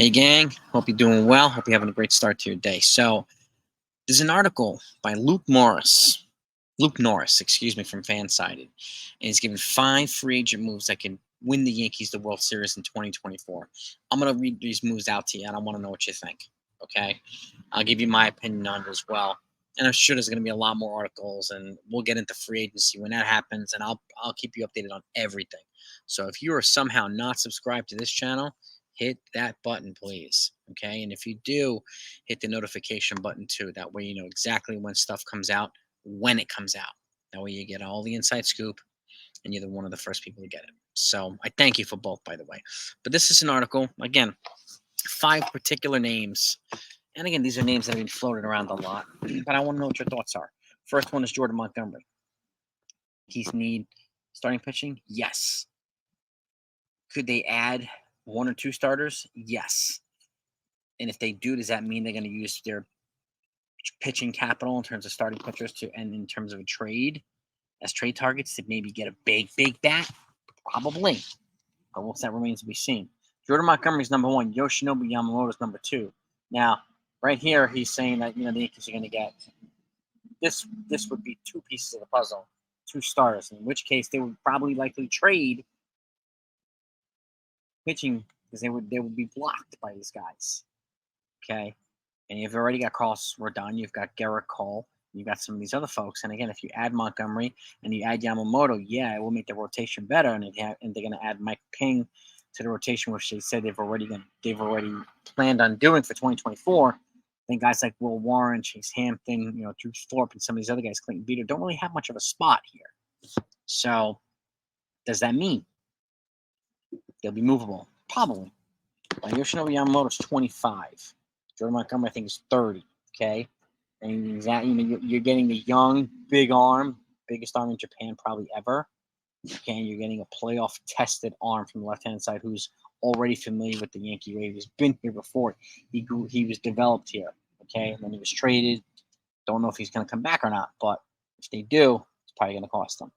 Hey gang, hope you're doing well. Hope you're having a great start to your day. So there's an article by Luke Norris, from FANSIDED, and he's given 5 free agent moves that can win the Yankees the World Series in 2024. I'm gonna read these moves out to you, and I want to know what you think. Okay, I'll give you my opinion on it as well. And I'm sure there's going to be a lot more articles, and we'll get into free agency when that happens, and I'll keep you updated on everything. So if you are somehow not subscribed to this channel, hit that button, please. Okay, and if you do, hit the notification button too. That way you know exactly when stuff comes out, when it comes out. That way you get all the inside scoop, and you're one of the first people to get it. So I thank you for both, by the way. But this is an article, again, 5 particular names. And again, these are names that have been floated around a lot, but I want to know what your thoughts are. First one is Jordan Montgomery. Yankees need starting pitching? Yes. Could they add 1 or 2 starters? Yes. And if they do, does that mean they're going to use their pitching capital in terms of starting pitchers and in terms of a trade as trade targets to maybe get a big bat? Probably. But that remains to be seen. Jordan Montgomery is number 1. Yoshinobu Yamamoto is number 2. Now, right here, he's saying that the Yankees are going to get this. This would be 2 pieces of the puzzle, 2 starters. In which case, they would probably likely trade pitching because they would be blocked by these guys. Okay, and you've already got Carlos Rodon, you've got Garrett Cole, you've got some of these other folks. And again, if you add Montgomery and you add Yamamoto, yeah, it will make the rotation better. And they're going to add Mike Ping to the rotation, which they said they've already planned on doing for 2024. Then guys like Will Warren, Chase Hampton, Drew Thorpe, and some of these other guys, Clayton Beater, don't really have much of a spot here. So does that mean they'll be movable? Probably. Yoshinobu Yamamoto's 25. Jordan Montgomery, I think, is 30. Okay, and that you're getting the young, big arm, biggest arm in Japan probably ever. Okay, and you're getting a playoff-tested arm from the left-hand side who's already familiar with the Yankee way. He's been here before. He was developed here. Okay, and then he was traded. Don't know if he's going to come back or not, but if they do, it's probably going to cost them.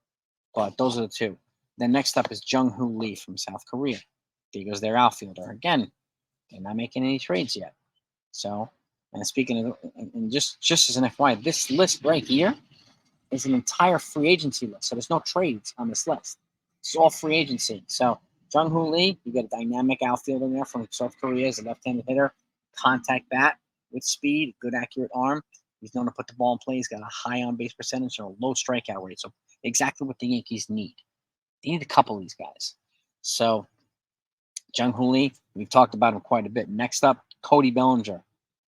But those are the 2. Then next up is Jung-Hoo Lee from South Korea. There goes their outfielder. Again, they're not making any trades yet. So, and speaking of, and just as an FYI, this list right here is an entire free agency list. So there's no trades on this list. It's all free agency. So Jung-Hoo Lee, you got a dynamic outfielder there from South Korea as a left-handed hitter, contact bat with speed, good accurate arm. He's known to put the ball in play. He's got a high on-base percentage and a low strikeout rate. So exactly what the Yankees need. They need a couple of these guys. So Jung-Hoo Lee, we've talked about him quite a bit. Next up, Cody Bellinger,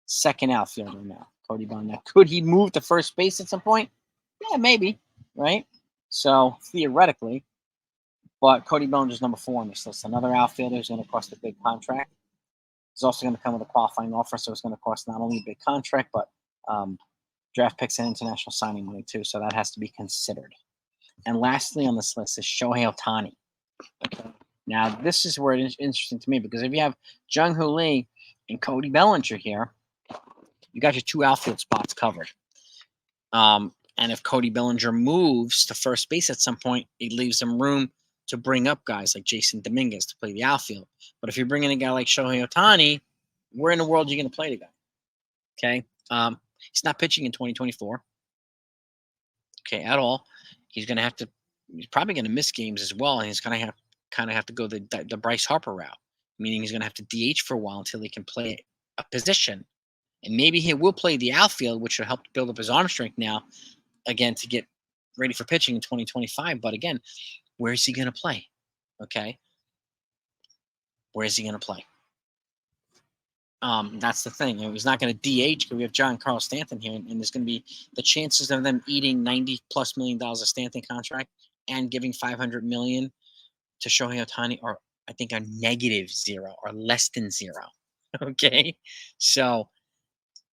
second outfielder now. Cody Bellinger. Now, could he move to first base at some point? Yeah, maybe, right? So theoretically, but Cody Bellinger's number 4 on this list. Another outfielder who's going to cost a big contract. He's also going to come with a qualifying offer, so it's going to cost not only a big contract, but draft picks and international signing money too. So that has to be considered. And lastly on this list is Shohei Ohtani. Okay. Now, this is where it is interesting to me because if you have Jung-Hoo Lee and Cody Bellinger here, you got your 2 outfield spots covered. And if Cody Bellinger moves to first base at some point, it leaves them room to bring up guys like Jason Dominguez to play the outfield. But if you're bringing a guy like Shohei Ohtani, where in the world are you going to play the guy? Okay, he's not pitching in 2024. Okay, at all. He's probably going to miss games as well, and he's going to have to go the Bryce Harper route, meaning he's going to have to DH for a while until he can play a position. And maybe he will play the outfield, which will help build up his arm strength now, again, to get ready for pitching in 2025. But again, where is he going to play? Okay. Where is he going to play? That's the thing. He's not going to DH because we have Giancarlo Stanton here, and there's going to be the chances of them eating $90+ million of Stanton contract and giving $500 million to Shohei Ohtani are -0 or less than 0. Okay, so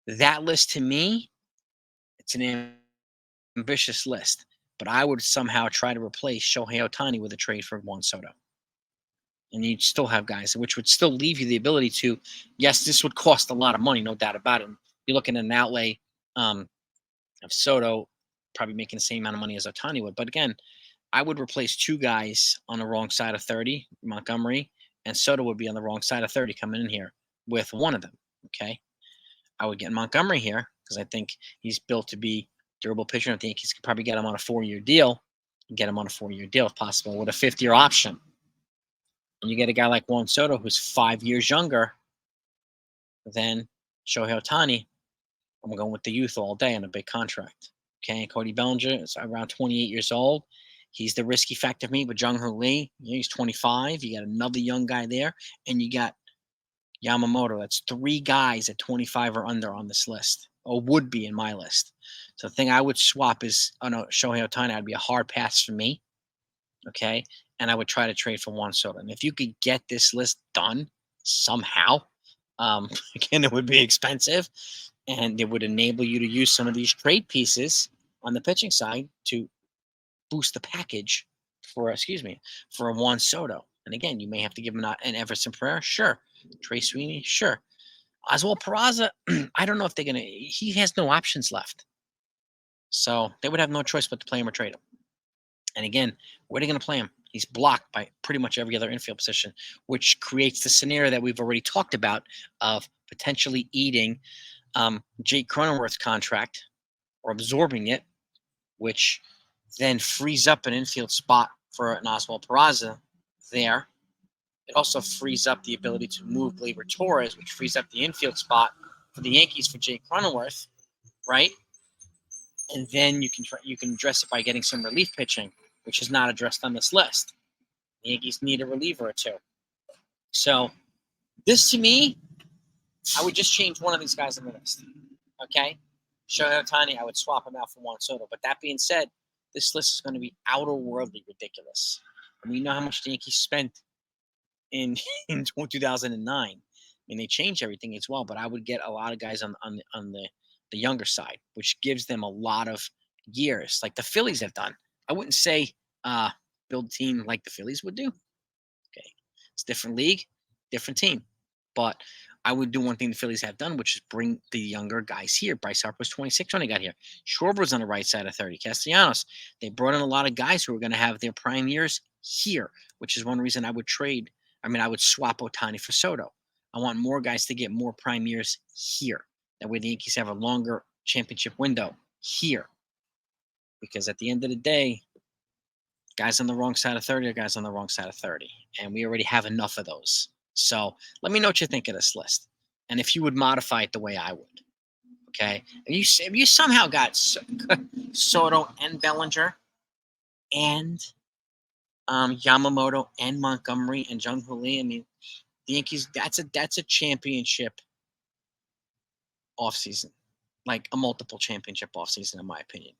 that list to me, it's an ambitious list, but I would somehow try to replace Shohei Ohtani with a trade for Juan Soto. And you'd still have guys, which would still leave you the ability to, yes, this would cost a lot of money, no doubt about it. You're looking at an outlay of Soto probably making the same amount of money as Ohtani would. But again, I would replace 2 guys on the wrong side of 30, Montgomery, and Soto would be on the wrong side of 30 coming in here. with one of them. Okay, I would get Montgomery here because I think he's built to be durable pitcher. I think Yankees could probably get him on a 4-year deal, get him on a 4-year deal if possible, with a 5th-year option. And you get a guy like Juan Soto who's 5 years younger than Shohei Ohtani. I'm going with the youth all day on a big contract. Okay, and Cody Bellinger is around 28 years old. He's the risky factor for me, but Jung Hoo Lee, he's 25. You got another young guy there, and you got Yamamoto. That's 3 guys at 25 or under on this list, or would be in my list. So the thing I would swap is, Shohei Ohtani would be a hard pass for me. Okay, and I would try to trade for Juan Soto. And if you could get this list done somehow, again, it would be expensive, and it would enable you to use some of these trade pieces on the pitching side to boost the package for a Juan Soto. And again, you may have to give him an Everson Pereira, sure. Trey Sweeney, sure. Oswald Peraza, I don't know if they're gonna. He has no options left, so they would have no choice but to play him or trade him. And again, where are they gonna play him? He's blocked by pretty much every other infield position, which creates the scenario that we've already talked about of potentially eating Jake Cronenworth's contract or absorbing it, which then frees up an infield spot for an Oswald Peraza there. It also frees up the ability to move Gleyber Torres, which frees up the infield spot for the Yankees for Jake Cronenworth, right? And then you can address it by getting some relief pitching, which is not addressed on this list. The Yankees need a reliever or two. So this, to me, I would just change one of these guys on the list. Okay? Shohei Ohtani, I would swap him out for Juan Soto. But that being said, this list is going to be outer-worldly ridiculous. And we know how much the Yankees spent in 2009. I mean, they changed everything as well, but I would get a lot of guys on the younger side, which gives them a lot of years, like the Phillies have done. I wouldn't say build a team like the Phillies would do. Okay, it's a different league, different team, but I would do one thing the Phillies have done, which is bring the younger guys here. Bryce Harper was 26 when he got here. Schwarber was on the right side of 30. Castellanos. They brought in a lot of guys who were going to have their prime years here, which is one reason I would swap Ohtani for Soto. I want more guys to get more prime years here. That way the Yankees have a longer championship window here. Because at the end of the day, guys on the wrong side of 30 are guys on the wrong side of 30. And we already have enough of those. So let me know what you think of this list. And if you would modify it the way I would. Okay? If you somehow got Soto and Bellinger and Yamamoto and Montgomery and Jung Hoo Lee, I mean, the Yankees, that's a championship offseason. Like a multiple championship offseason, in my opinion.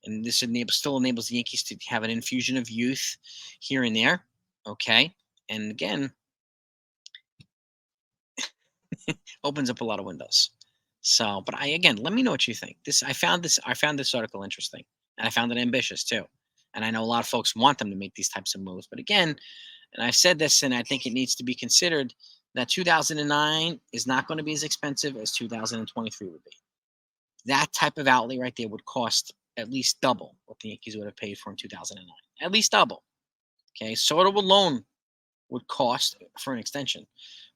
And this still enables the Yankees to have an infusion of youth here and there. Okay? And again, opens up a lot of windows. So, but let me know what you think. I found this article interesting, and I found it ambitious too. And I know a lot of folks want them to make these types of moves. But again, and I've said this, and I think it needs to be considered that 2009 is not going to be as expensive as 2023 would be. That type of outlay right there would cost at least double what the Yankees would have paid for in 2009. At least double. Okay, Soto alone would cost, for an extension,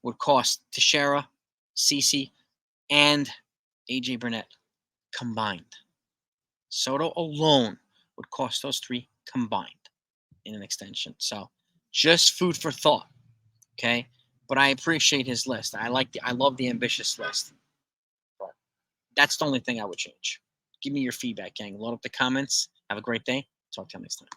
would cost Teixeira, CeCe, and A.J. Burnett combined. Soto alone would cost those 3 combined in an extension. So just food for thought, okay? But I appreciate his list. I love the ambitious list. But that's the only thing I would change. Give me your feedback, gang. Load up the comments. Have a great day. Talk to you next time.